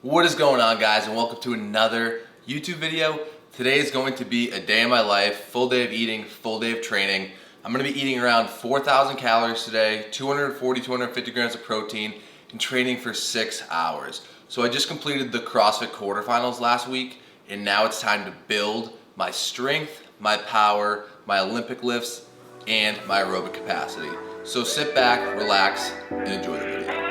What is going on, guys, and welcome to another YouTube video. Today is going to be a day in my life, full day of eating, full day of training. I'm going to be eating around 4,000 calories today, 250 grams of protein, and training for 6 hours. So I just completed the CrossFit quarterfinals last week, and now it's time to build my strength, my power, my Olympic lifts, and my aerobic capacity. So sit back, relax, and enjoy the video.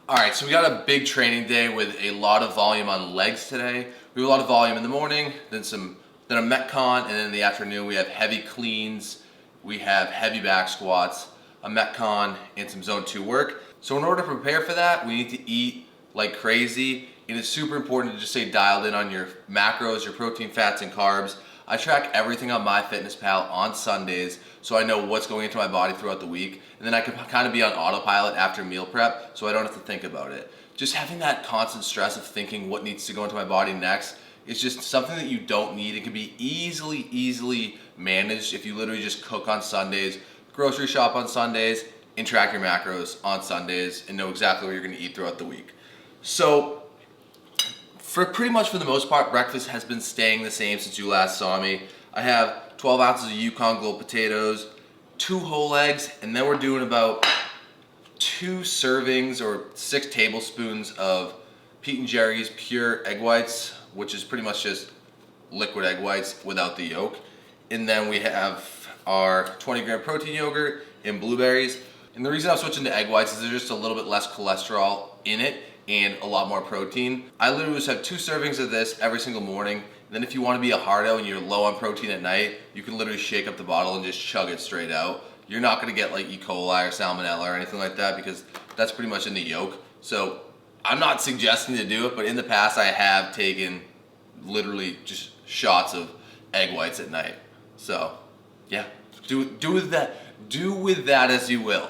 Alright, so we got a big training day with a lot of volume on legs today. We have a lot of volume in the morning, then a Metcon, and then in the afternoon we have heavy cleans, we have heavy back squats, a Metcon, and some zone 2 work. So in order to prepare for that, we need to eat like crazy. It is super important to just stay dialed in on your macros, your protein, fats, and carbs. I track everything on MyFitnessPal on Sundays, so I know what's going into my body throughout the week, and then I can kind of be on autopilot after meal prep, so I don't have to think about it. Just having that constant stress of thinking what needs to go into my body next is just something that you don't need. It can be easily managed if you literally just cook on Sundays, grocery shop on Sundays, and track your macros on Sundays, and know exactly what you're gonna eat throughout the week. So, pretty much for the most part, breakfast has been staying the same since you last saw me. I have 12 ounces of Yukon Gold potatoes, 2 whole eggs, and then we're doing about 2 servings or 6 tablespoons of Pete & Jerry's pure egg whites, which is pretty much just liquid egg whites without the yolk. And then we have our 20-gram protein yogurt and blueberries. And the reason I'm switching to egg whites is there's just a little bit less cholesterol in it and a lot more protein. I literally just have 2 servings of this every single morning. And then if you want to be a hardo and you're low on protein at night, you can literally shake up the bottle and just chug it straight out. You're not going to get like E. coli or salmonella or anything like that because that's pretty much in the yolk. So I'm not suggesting to do it, but in the past I have taken literally just shots of egg whites at night. So yeah, do with that as you will.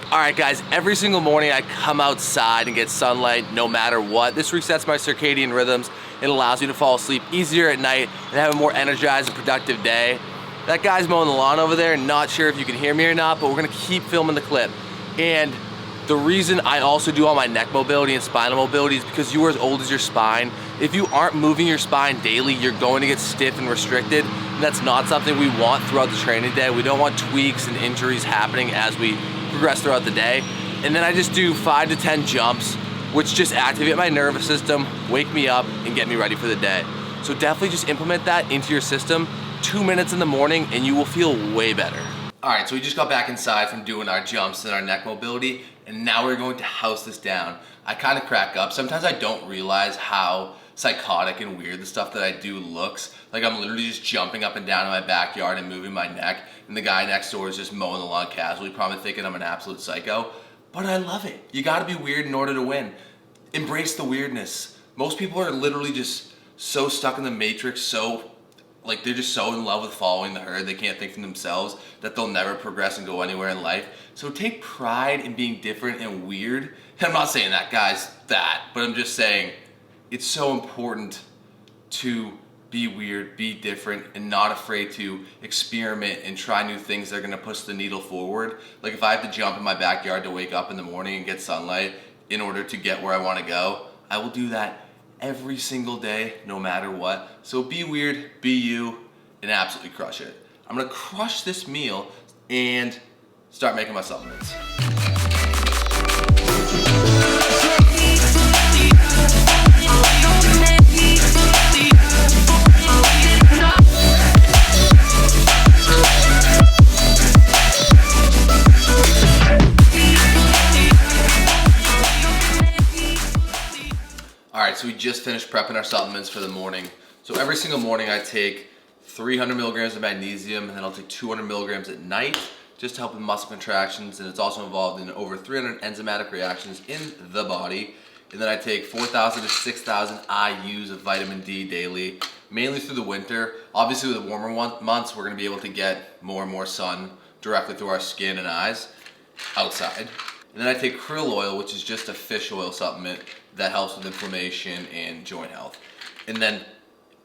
Alright guys, every single morning I come outside and get sunlight no matter what. This resets my circadian rhythms. It allows me to fall asleep easier at night and have a more energized and productive day. That guy's mowing the lawn over there, not sure if you can hear me or not, but we're gonna keep filming the clip. And the reason I also do all my neck mobility and spinal mobility is because you are as old as your spine. If you aren't moving your spine daily, you're going to get stiff and restricted. And that's not something we want throughout the training day. We don't want tweaks and injuries happening as we progress throughout the day. And then I just do 5 to 10 jumps, which just activate my nervous system, wake me up, and get me ready for the day. So definitely just implement that into your system. 2 minutes in the morning and you will feel way better. Alright, so we just got back inside from doing our jumps and our neck mobility, and now we're going to house this down. I kind of crack up. Sometimes I don't realize how psychotic and weird the stuff that I do looks. Like I'm literally just jumping up and down in my backyard and moving my neck, and the guy next door is just mowing the lawn casually, probably thinking I'm an absolute psycho. But I love it. You gotta be weird in order to win. Embrace the weirdness. Most people are literally just so stuck in the matrix, like they're just so in love with following the herd, they can't think for themselves, that they'll never progress and go anywhere in life. So take pride in being different and weird. And I'm not saying that guy's that, but I'm just saying it's so important to be weird, be different, and not afraid to experiment and try new things that are gonna push the needle forward. Like if I have to jump in my backyard to wake up in the morning and get sunlight in order to get where I wanna go, I will do that every single day, no matter what. So be weird, be you, and absolutely crush it. I'm gonna crush this meal and start making my supplements. All right, so we just finished prepping our supplements for the morning. So every single morning I take 300 milligrams of magnesium, and then I'll take 200 milligrams at night, just to help with muscle contractions, and it's also involved in over 300 enzymatic reactions in the body. And then I take 4,000 to 6,000 IUs of vitamin D daily, mainly through the winter. Obviously with the warmer months, we're gonna be able to get more and more sun directly through our skin and eyes outside. And then I take krill oil, which is just a fish oil supplement that helps with inflammation and joint health. And then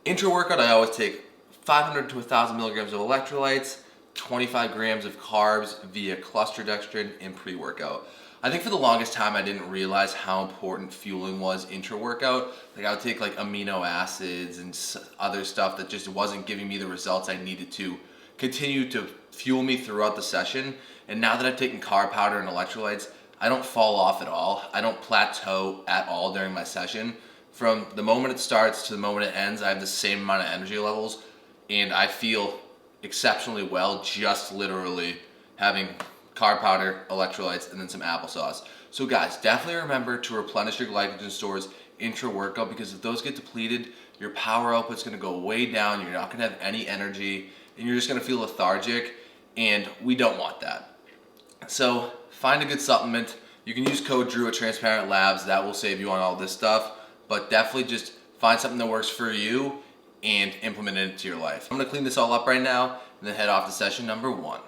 intra-workout, I always take 500 to 1,000 milligrams of electrolytes, 25 grams of carbs via cluster dextrin in pre-workout. I think for the longest time I didn't realize how important fueling was intra-workout. Like I would take like amino acids and other stuff that just wasn't giving me the results I needed to continue to fuel me throughout the session. And now that I've taken carb powder and electrolytes, I don't fall off at all. I don't plateau at all during my session. From the moment it starts to the moment it ends, I have the same amount of energy levels, and I feel exceptionally well just literally having carb powder, electrolytes, and then some applesauce. So guys, definitely remember to replenish your glycogen stores intra-workout, because if those get depleted, your power output's gonna go way down, you're not gonna have any energy, and you're just gonna feel lethargic, and we don't want that. So find a good supplement. You can use code DREW at Transparent Labs. That will save you on all this stuff. But definitely just find something that works for you and implement it into your life. I'm gonna clean this all up right now and then head off to session number 1.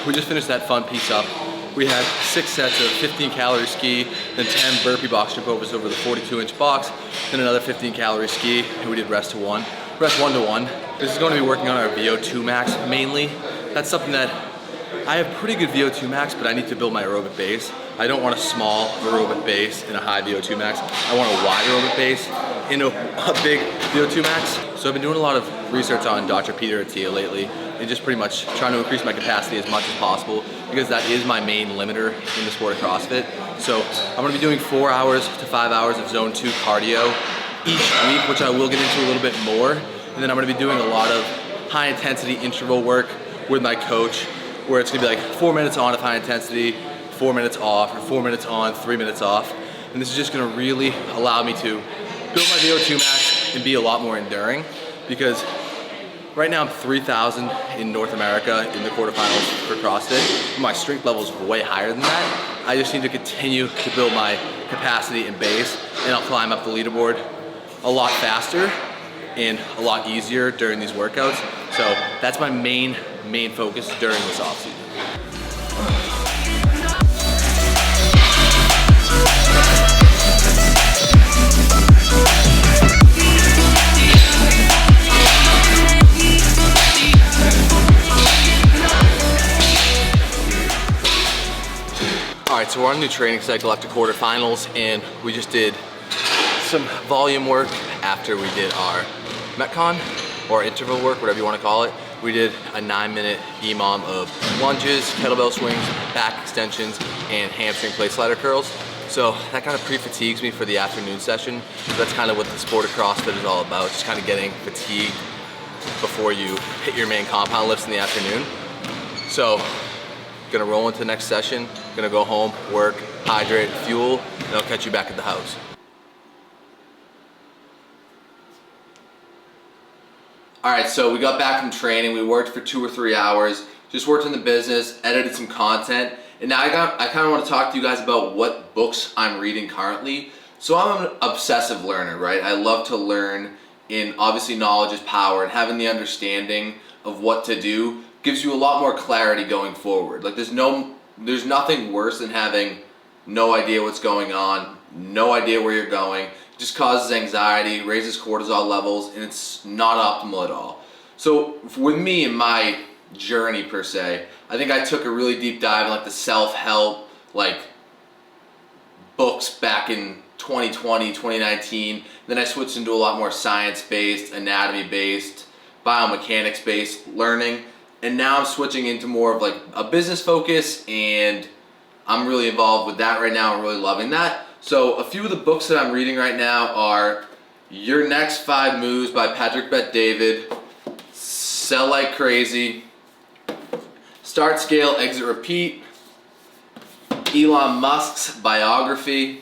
We just finished that fun piece up. We had 6 sets of 15 calorie ski, then 10 burpee box jump overs over the 42-inch box, then another 15 calorie ski, and we did rest 1 to 1. This is going to be working on our VO2 max mainly. That's something that I have pretty good VO2 max, but I need to build my aerobic base. I don't want a small aerobic base and a high VO2 max. I want a wide aerobic base into a big VO2 max. So I've been doing a lot of research on Dr. Peter Attia lately, and just pretty much trying to increase my capacity as much as possible, because that is my main limiter in the sport of CrossFit. So I'm gonna be doing 4 hours to 5 hours of zone 2 cardio each week, which I will get into a little bit more. And then I'm gonna be doing a lot of high intensity interval work with my coach, where it's gonna be like 4 minutes on of high intensity, 4 minutes off, or 4 minutes on, 3 minutes off. And this is just gonna really allow me to build my VO2 max and be a lot more enduring, because right now I'm 3,000 in North America in the quarterfinals for CrossFit. My strength level is way higher than that. I just need to continue to build my capacity and base, and I'll climb up the leaderboard a lot faster and a lot easier during these workouts. So that's my main focus during this off season. All right, so we're on a new training cycle after quarterfinals, and we just did some volume work after we did our Metcon, or interval work, whatever you want to call it. We did a 9-minute EMOM of lunges, kettlebell swings, back extensions, and hamstring plate slider curls. So that kind of pre-fatigues me for the afternoon session. So that's kind of what the sport of CrossFit is all about, just kind of getting fatigued before you hit your main compound lifts in the afternoon. So gonna roll into the next session, gonna go home, work, hydrate, fuel, and I'll catch you back at the house. All right, so we got back from training. We worked for 2 or 3 hours, just worked in the business, edited some content, and now I kind of want to talk to you guys about what books I'm reading currently. So I'm an obsessive learner, right? I love to learn, and obviously knowledge is power, and having the understanding of what to do gives you a lot more clarity going forward. Like there's nothing worse than having no idea what's going on, no idea where you're going. It just causes anxiety, raises cortisol levels, and it's not optimal at all. So with me and my journey per se, I think I took a really deep dive in like the self-help like books back in 2020, 2019. Then I switched into a lot more science-based, anatomy-based, biomechanics-based learning. And now I'm switching into more of like a business focus, and I'm really involved with that right now. I'm really loving that. So a few of the books that I'm reading right now are Your Next 5 Moves by Patrick Bet-David, Sell Like Crazy, Start, Scale, Exit, Repeat, Elon Musk's biography,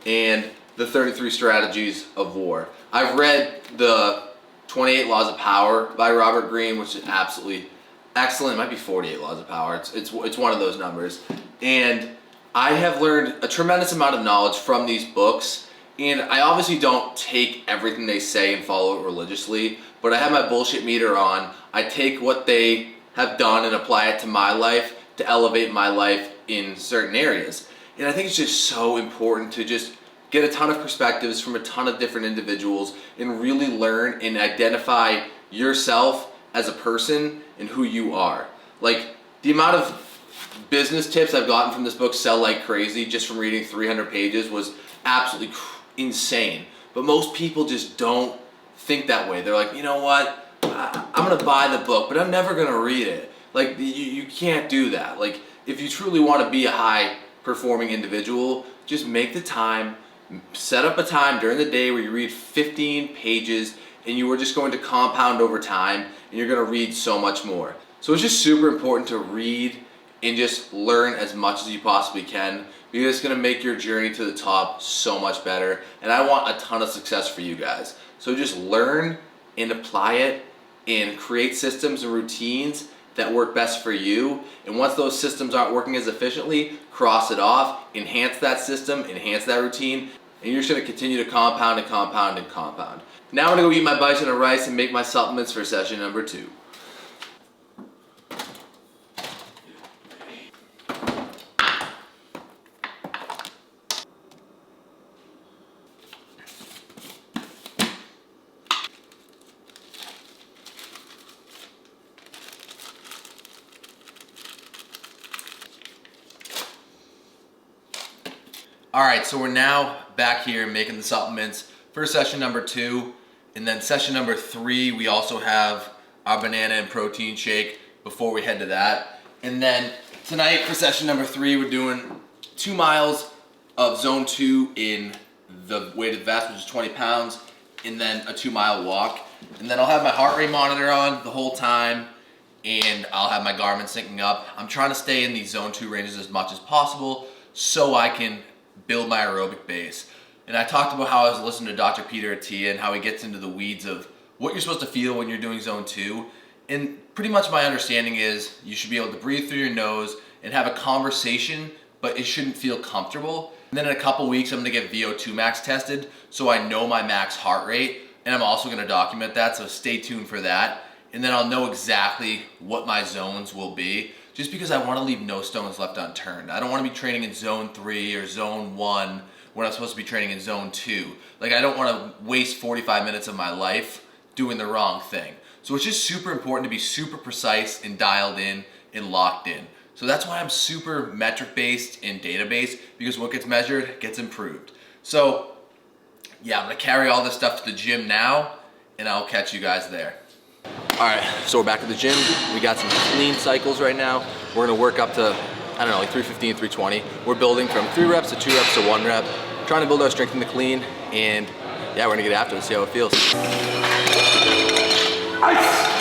and The 33 Strategies of War. I've read the 28 Laws of Power by Robert Greene, which is absolutely excellent. It might be 48 Laws of Power. It's one of those numbers. And I have learned a tremendous amount of knowledge from these books. And I obviously don't take everything they say and follow it religiously, but I have my bullshit meter on. I take what they have done and apply it to my life to elevate my life in certain areas. And I think it's just so important to just get a ton of perspectives from a ton of different individuals and really learn and identify yourself as a person and who you are. Like the amount of business tips I've gotten from this book, Sell Like Crazy, just from reading 300 pages was absolutely insane. But most people just don't think that way. They're like, you know what? I'm gonna buy the book, but I'm never gonna read it. Like you can't do that. Like if you truly want to be a high performing individual, just make the time, set up a time during the day where you read 15 pages and you are just going to compound over time and you're going to read so much more. So it's just super important to read and just learn as much as you possibly can, because it's going to make your journey to the top so much better. And I want a ton of success for you guys. So just learn and apply it and create systems and routines that work best for you. And once those systems aren't working as efficiently, cross it off, enhance that system, enhance that routine, and you're just gonna continue to compound and compound and compound. Now I'm gonna go eat my bison and rice and make my supplements for session number 2. Alright, so we're now back here making the supplements for session number 2. And then session number 3, we also have our banana and protein shake before we head to that. And then tonight for session number 3, we're doing 2 miles of zone 2 in the weighted vest, which is 20 pounds, and then a 2-mile walk. And then I'll have my heart rate monitor on the whole time, and I'll have my Garmin syncing up. I'm trying to stay in these zone 2 ranges as much as possible so I can build my aerobic base. And I talked about how I was listening to Dr. Peter Attia and how he gets into the weeds of what you're supposed to feel when you're doing zone 2. And pretty much my understanding is you should be able to breathe through your nose and have a conversation, but it shouldn't feel comfortable. And then in a couple weeks, I'm gonna get VO2 max tested so I know my max heart rate, and I'm also gonna document that, so stay tuned for that. And then I'll know exactly what my zones will be, just because I wanna leave no stones left unturned. I don't wanna be training in zone 3 or zone 1 when I'm supposed to be training in zone 2. Like, I don't wanna waste 45 minutes of my life doing the wrong thing. So it's just super important to be super precise and dialed in and locked in. So that's why I'm super metric based and data-based, because what gets measured gets improved. So yeah, I'm gonna carry all this stuff to the gym now, and I'll catch you guys there. All right, so we're back at the gym. We got some clean cycles right now. We're gonna work up to, I don't know, like 315, 320. We're building from 3 reps to 2 reps to 1 rep, trying to build our strength in the clean, and yeah, we're gonna get after it and see how it feels. Ice!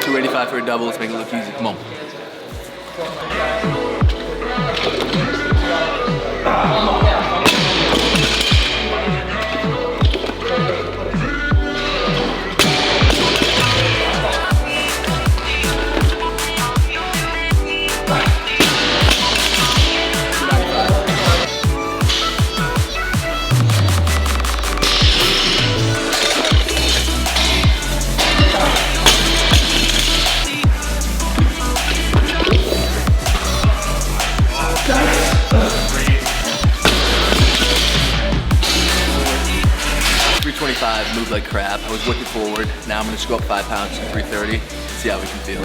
285 for a double, let's make it look easy, come on. like crap. I was wicked forward. Now I'm gonna just go up 5 pounds to 330, see how we can feel.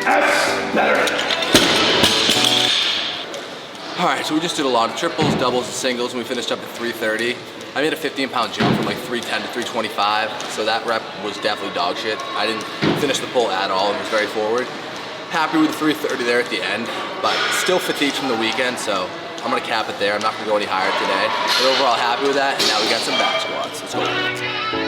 That's better. All right, so we just did a lot of triples, doubles, and singles, and we finished up at 330. I made a 15-pound jump from like 310 to 325, so that rep was definitely dog shit. I didn't finish the pull at all and was very forward. Happy with the 330 there at the end, but still fatigued from the weekend, so I'm gonna cap it there. I'm not gonna go any higher today. But overall happy with that, and now we got some back squats. Let's go.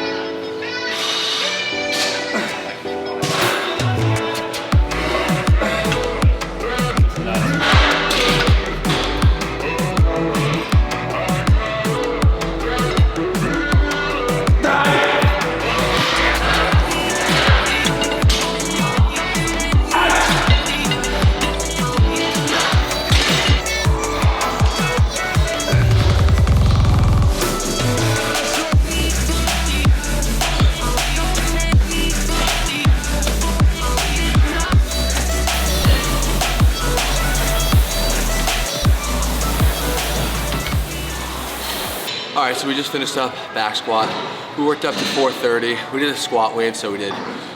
All right, so we just finished up back squat. We worked up to 430. We did a squat weight, so we did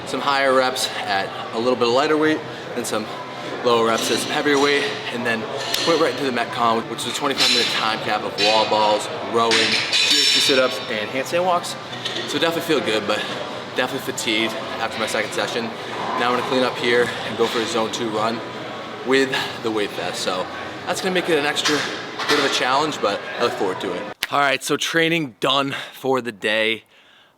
some higher reps at a little bit of lighter weight, and some lower reps at some heavier weight, and then went right into the Metcon, which is a 25-minute time cap of wall balls, rowing, GHD sit-ups, and handstand walks. So definitely feel good, but definitely fatigued after my second session. Now I'm gonna clean up here and go for a zone 2 run with the weight vest. So that's gonna make it an extra bit of a challenge, but I look forward to it. All right, so training done for the day.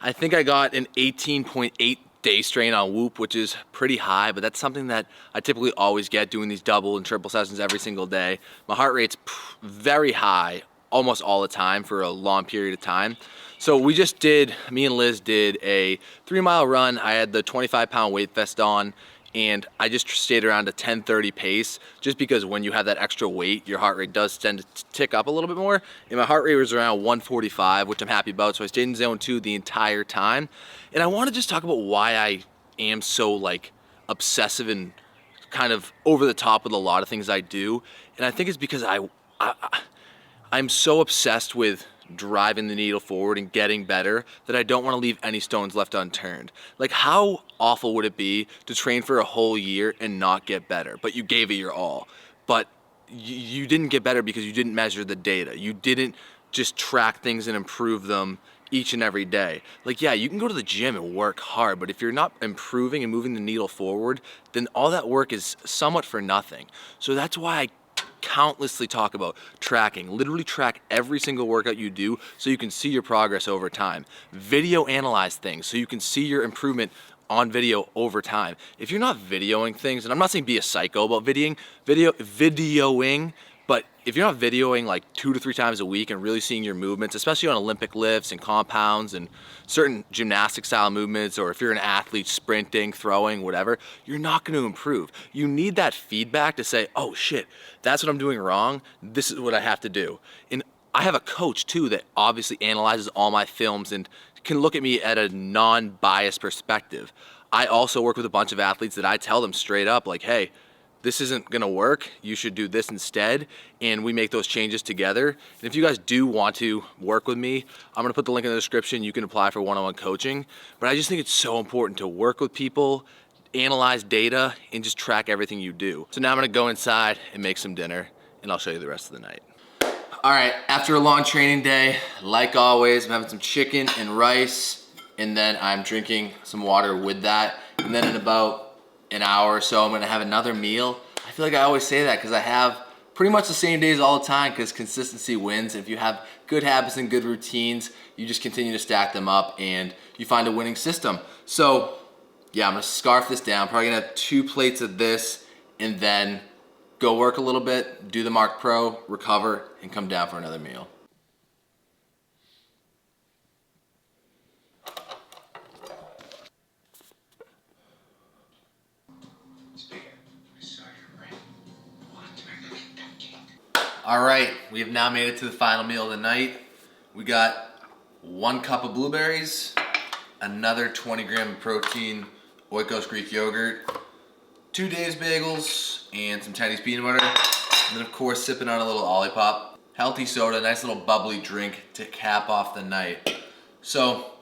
I think I got an 18.8 day strain on Whoop, which is pretty high, but that's something that I typically always get doing these double and triple sessions every single day. My heart rate's very high almost all the time for a long period of time. So we just did, me and Liz did a 3-mile run. I had the 25-pound weight vest on, and I just stayed around a 10:30 pace, just because when you have that extra weight, your heart rate does tend to tick up a little bit more. And my heart rate was around 145, which I'm happy about. So I stayed in zone 2 the entire time. And I want to just talk about why I am so like obsessive and kind of over the top with a lot of things I do. And I think it's because I'm so obsessed with driving the needle forward and getting better that I don't want to leave any stones left unturned. Like, how awful would it be to train for a whole year and not get better, but you gave it your all, but you didn't get better because you didn't measure the data. You didn't just track things and improve them each and every day. Like, yeah, you can go to the gym and work hard, but if you're not improving and moving the needle forward, then all that work is somewhat for nothing. So that's why I countlessly talk about tracking. Literally track every single workout you do so you can see your progress over time. Video analyze things so you can see your improvement on video over time. If you're not videoing things, and I'm not saying be a psycho about videoing, but if you're not videoing like 2 to 3 times a week and really seeing your movements, especially on Olympic lifts and compounds and certain gymnastic style movements, or if you're an athlete sprinting, throwing, whatever, you're not going to improve. You need that feedback to say, oh shit, that's what I'm doing wrong. This is what I have to do. And I have a coach too that obviously analyzes all my films and can look at me at a non-biased perspective. I also work with a bunch of athletes that I tell them straight up, like, hey, this isn't gonna work, you should do this instead, and we make those changes together. And if you guys do want to work with me, I'm gonna put the link in the description. You can apply for one-on-one coaching. But I just think it's so important to work with people, analyze data, and just track everything you do. So now I'm gonna go inside and make some dinner, and I'll show you the rest of the night. All right, after a long training day, like always, I'm having some chicken and rice, and then I'm drinking some water with that. And then in about an hour or so, I'm gonna have another meal. I feel like I always say that because I have pretty much the same days all the time, because consistency wins. And if you have good habits and good routines, you just continue to stack them up and you find a winning system. So yeah, I'm gonna scarf this down. Probably gonna have 2 plates of this and then go work a little bit, do the Mark Pro, recover, and come down for another meal. All right, we have now made it to the final meal of the night. We got 1 cup of blueberries, another 20 gram of protein, Oikos Greek yogurt, 2 Dave's bagels and some Teddy's peanut butter. And then of course sipping on a little Olipop. Healthy soda, nice little bubbly drink to cap off the night. So,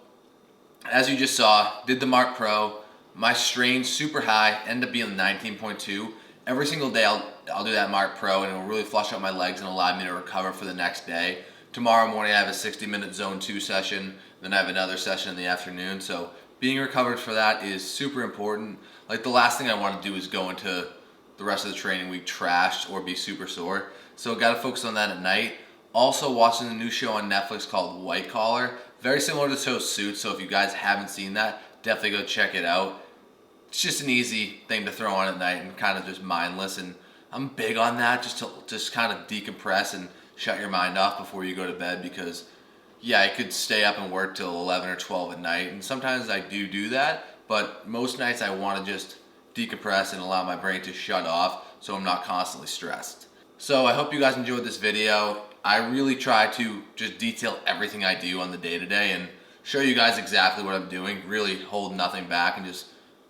as you just saw, did the Mark Pro. My strain's super high, ended up being 19.2. Every single day I'll do that Mark Pro and it'll really flush out my legs and allow me to recover for the next day. Tomorrow morning I have a 60-minute zone 2 session, then I have another session in the afternoon. So being recovered for that is super important. Like the last thing I want to do is go into the rest of the training week trashed or be super sore. So gotta focus on that at night. Also watching the new show on Netflix called White Collar. Very similar to Toast Suits, so if you guys haven't seen that, definitely go check it out. It's just an easy thing to throw on at night and kind of just mindless, and I'm big on that, just to kind of decompress and shut your mind off before you go to bed, because yeah, I could stay up and work till 11 or 12 at night, and sometimes I do that, but most nights I want to just decompress and allow my brain to shut off so I'm not constantly stressed. So I hope you guys enjoyed this video. I really try to just detail everything I do on the day-to-day and show you guys exactly what I'm doing, really hold nothing back and just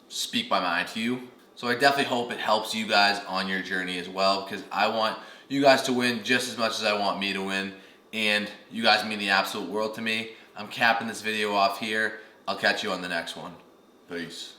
speak my mind to you. So I definitely hope it helps you guys on your journey as well, because I want you guys to win just as much as I want me to win, and you guys mean the absolute world to me. I'm capping this video off here. I'll catch you on the next one. Peace.